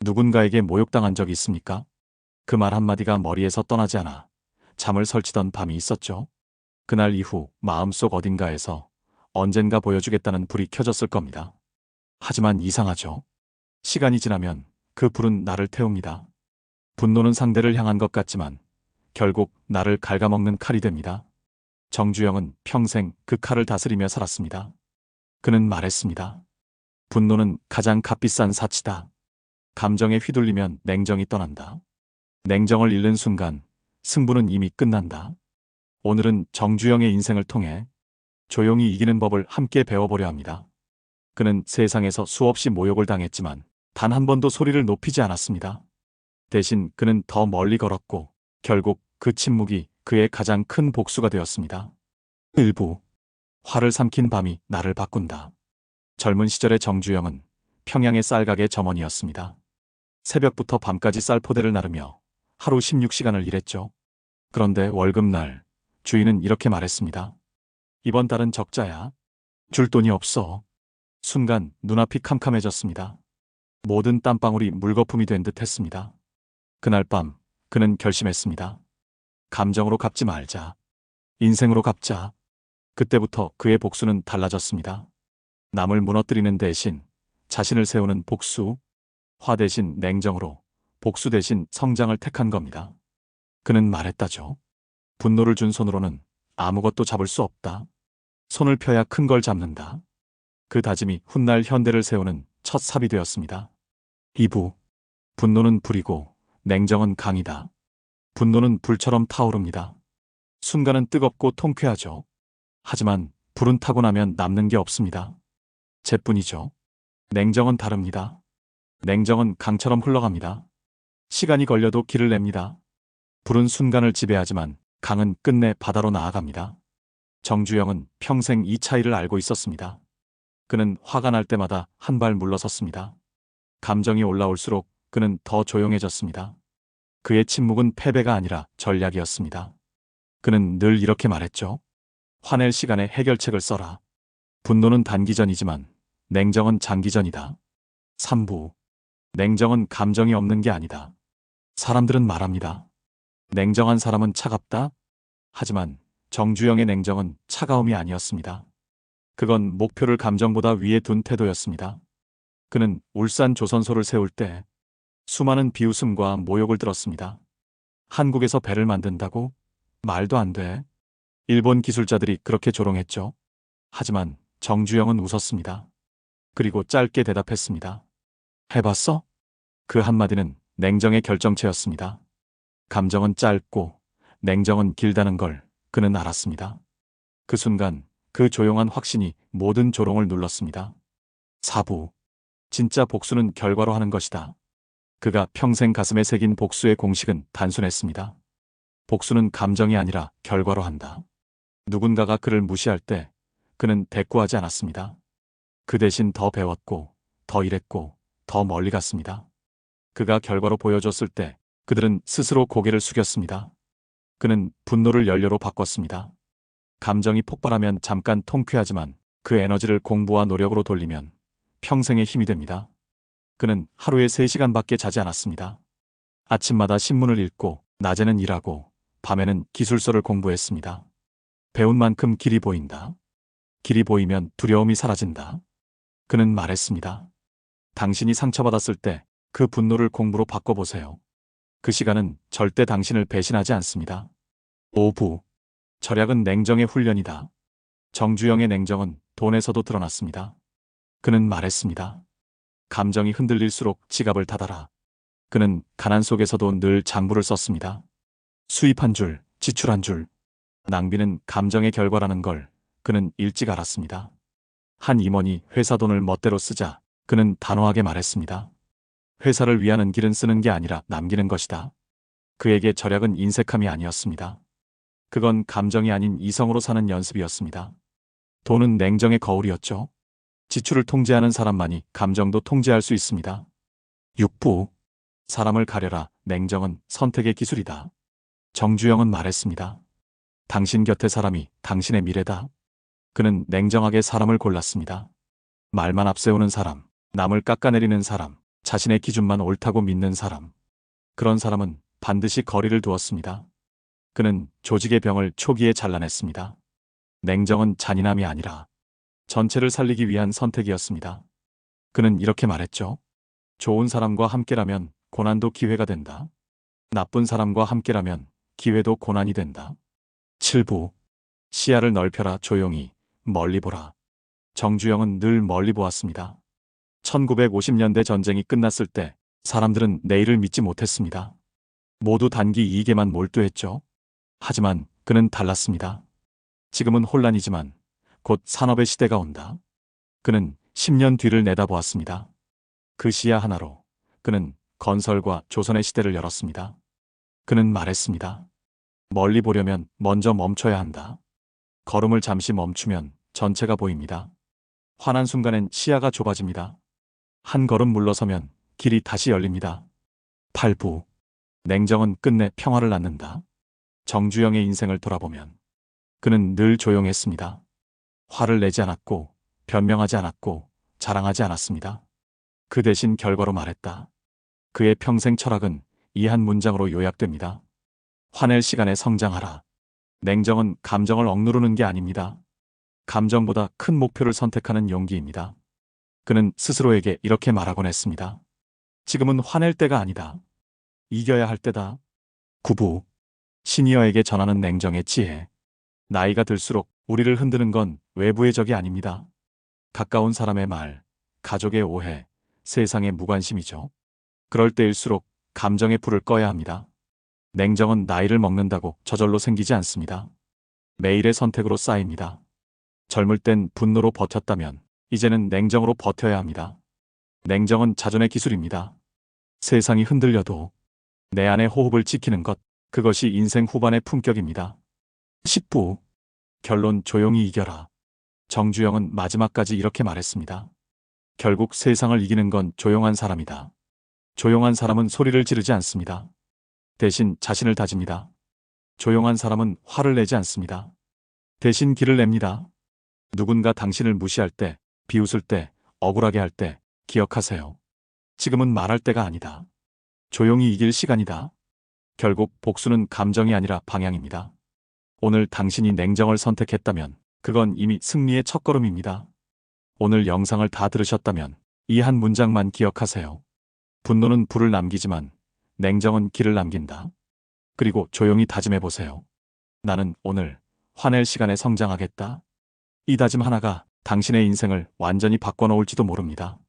누군가에게 모욕당한 적이 있습니까? 그 말 한마디가 머리에서 떠나지 않아 잠을 설치던 밤이 있었죠. 그날 이후 마음속 어딘가에서 언젠가 보여주겠다는 불이 켜졌을 겁니다. 하지만 이상하죠. 시간이 지나면 그 불은 나를 태웁니다. 분노는 상대를 향한 것 같지만 결국 나를 갉아먹는 칼이 됩니다. 정주영은 평생 그 칼을 다스리며 살았습니다. 그는 말했습니다. 분노는 가장 값비싼 사치다. 감정에 휘둘리면 냉정이 떠난다. 냉정을 잃는 순간 승부는 이미 끝난다. 오늘은 정주영의 인생을 통해 조용히 이기는 법을 함께 배워보려 합니다. 그는 세상에서 수없이 모욕을 당했지만 단 한 번도 소리를 높이지 않았습니다. 대신 그는 더 멀리 걸었고 결국 그 침묵이 그의 가장 큰 복수가 되었습니다. 일부 화를 삼킨 밤이 나를 바꾼다. 젊은 시절의 정주영은 평양의 쌀가게 점원이었습니다. 새벽부터 밤까지 쌀포대를 나르며 하루 16시간을 일했죠. 그런데 월급날 주인은 이렇게 말했습니다. 이번 달은 적자야. 줄 돈이 없어. 순간 눈앞이 캄캄해졌습니다. 모든 땀방울이 물거품이 된 듯 했습니다. 그날 밤 그는 결심했습니다. 감정으로 갚지 말자. 인생으로 갚자. 그때부터 그의 복수는 달라졌습니다. 남을 무너뜨리는 대신 자신을 세우는 복수, 화 대신 냉정으로, 복수 대신 성장을 택한 겁니다. 그는 말했다죠. 분노를 준 손으로는 아무것도 잡을 수 없다. 손을 펴야 큰 걸 잡는다. 그 다짐이 훗날 현대를 세우는 첫 삽이 되었습니다. 2부. 분노는 불이고 냉정은 강이다. 분노는 불처럼 타오릅니다. 순간은 뜨겁고 통쾌하죠. 하지만 불은 타고 나면 남는 게 없습니다. 재뿐이죠. 냉정은 다릅니다. 냉정은 강처럼 흘러갑니다. 시간이 걸려도 길을 냅니다. 불은 순간을 지배하지만 강은 끝내 바다로 나아갑니다. 정주영은 평생 이 차이를 알고 있었습니다. 그는 화가 날 때마다 한 발 물러섰습니다. 감정이 올라올수록 그는 더 조용해졌습니다. 그의 침묵은 패배가 아니라 전략이었습니다. 그는 늘 이렇게 말했죠. 화낼 시간에 해결책을 써라. 분노는 단기전이지만 냉정은 장기전이다. 3부. 냉정은 감정이 없는 게 아니다. 사람들은 말합니다. 냉정한 사람은 차갑다? 하지만 정주영의 냉정은 차가움이 아니었습니다. 그건 목표를 감정보다 위에 둔 태도였습니다. 그는 울산 조선소를 세울 때 수많은 비웃음과 모욕을 들었습니다. 한국에서 배를 만든다고? 말도 안 돼. 일본 기술자들이 그렇게 조롱했죠. 하지만 정주영은 웃었습니다. 그리고 짧게 대답했습니다. 해봤어? 그 한마디는 냉정의 결정체였습니다. 감정은 짧고 냉정은 길다는 걸 그는 알았습니다. 그 순간 그 조용한 확신이 모든 조롱을 눌렀습니다. 4부. 진짜 복수는 결과로 하는 것이다. 그가 평생 가슴에 새긴 복수의 공식은 단순했습니다. 복수는 감정이 아니라 결과로 한다. 누군가가 그를 무시할 때 그는 대꾸하지 않았습니다. 그 대신 더 배웠고, 더 일했고, 더 멀리 갔습니다. 그가 결과로 보여줬을 때 그들은 스스로 고개를 숙였습니다. 그는 분노를 연료로 바꿨습니다. 감정이 폭발하면 잠깐 통쾌하지만 그 에너지를 공부와 노력으로 돌리면 평생의 힘이 됩니다. 그는 하루에 3시간밖에 자지 않았습니다. 아침마다 신문을 읽고 낮에는 일하고 밤에는 기술서를 공부했습니다. 배운 만큼 길이 보인다. 길이 보이면 두려움이 사라진다. 그는 말했습니다. 당신이 상처받았을 때 그 분노를 공부로 바꿔보세요. 그 시간은 절대 당신을 배신하지 않습니다. 5부. 절약은 냉정의 훈련이다. 정주영의 냉정은 돈에서도 드러났습니다. 그는 말했습니다. 감정이 흔들릴수록 지갑을 닫아라. 그는 가난 속에서도 늘 장부를 썼습니다. 수입 한 줄, 지출 한 줄. 낭비는 감정의 결과라는 걸 그는 일찍 알았습니다. 한 임원이 회사 돈을 멋대로 쓰자 그는 단호하게 말했습니다. 회사를 위하는 길은 쓰는 게 아니라 남기는 것이다. 그에게 절약은 인색함이 아니었습니다. 그건 감정이 아닌 이성으로 사는 연습이었습니다. 돈은 냉정의 거울이었죠. 지출을 통제하는 사람만이 감정도 통제할 수 있습니다. 6부. 사람을 가려라. 냉정은 선택의 기술이다. 정주영은 말했습니다. 당신 곁의 사람이 당신의 미래다. 그는 냉정하게 사람을 골랐습니다. 말만 앞세우는 사람, 남을 깎아내리는 사람, 자신의 기준만 옳다고 믿는 사람. 그런 사람은 반드시 거리를 두었습니다. 그는 조직의 병을 초기에 잘라냈습니다. 냉정은 잔인함이 아니라 전체를 살리기 위한 선택이었습니다. 그는 이렇게 말했죠. 좋은 사람과 함께라면 고난도 기회가 된다. 나쁜 사람과 함께라면 기회도 고난이 된다. 7부. 시야를 넓혀라. 조용히 멀리 보라. 정주영은 늘 멀리 보았습니다. 1950년대 전쟁이 끝났을 때 사람들은 내일을 믿지 못했습니다. 모두 단기 이익에만 몰두했죠. 하지만 그는 달랐습니다. 지금은 혼란이지만 곧 산업의 시대가 온다. 그는 10년 뒤를 내다보았습니다. 그 시야 하나로 그는 건설과 조선의 시대를 열었습니다. 그는 말했습니다. 멀리 보려면 먼저 멈춰야 한다. 걸음을 잠시 멈추면 전체가 보입니다. 화난 순간엔 시야가 좁아집니다. 한 걸음 물러서면 길이 다시 열립니다. 8부. 냉정은 끝내 평화를 낳는다. 정주영의 인생을 돌아보면 그는 늘 조용했습니다. 화를 내지 않았고 변명하지 않았고 자랑하지 않았습니다. 그 대신 결과로 말했다. 그의 평생 철학은 이 한 문장으로 요약됩니다. 화낼 시간에 성장하라. 냉정은 감정을 억누르는 게 아닙니다. 감정보다 큰 목표를 선택하는 용기입니다. 그는 스스로에게 이렇게 말하곤 했습니다. 지금은 화낼 때가 아니다. 이겨야 할 때다. 9부. 시니어에게 전하는 냉정의 지혜. 나이가 들수록 우리를 흔드는 건 외부의 적이 아닙니다. 가까운 사람의 말, 가족의 오해, 세상의 무관심이죠. 그럴 때일수록 감정의 불을 꺼야 합니다. 냉정은 나이를 먹는다고 저절로 생기지 않습니다. 매일의 선택으로 쌓입니다. 젊을 땐 분노로 버텼다면 이제는 냉정으로 버텨야 합니다. 냉정은 자존의 기술입니다. 세상이 흔들려도 내 안의 호흡을 지키는 것, 그것이 인생 후반의 품격입니다. 10부. 결론. 조용히 이겨라. 정주영은 마지막까지 이렇게 말했습니다. 결국 세상을 이기는 건 조용한 사람이다. 조용한 사람은 소리를 지르지 않습니다. 대신 자신을 다집니다. 조용한 사람은 화를 내지 않습니다. 대신 길을 냅니다. 누군가 당신을 무시할 때, 비웃을 때, 억울하게 할 때 기억하세요. 지금은 말할 때가 아니다. 조용히 이길 시간이다. 결국 복수는 감정이 아니라 방향입니다. 오늘 당신이 냉정을 선택했다면 그건 이미 승리의 첫걸음입니다. 오늘 영상을 다 들으셨다면 이 한 문장만 기억하세요. 분노는 불을 남기지만 냉정은 길을 남긴다. 그리고 조용히 다짐해보세요. 나는 오늘 화낼 시간에 성장하겠다. 이 다짐 하나가 당신의 인생을 완전히 바꿔놓을지도 모릅니다.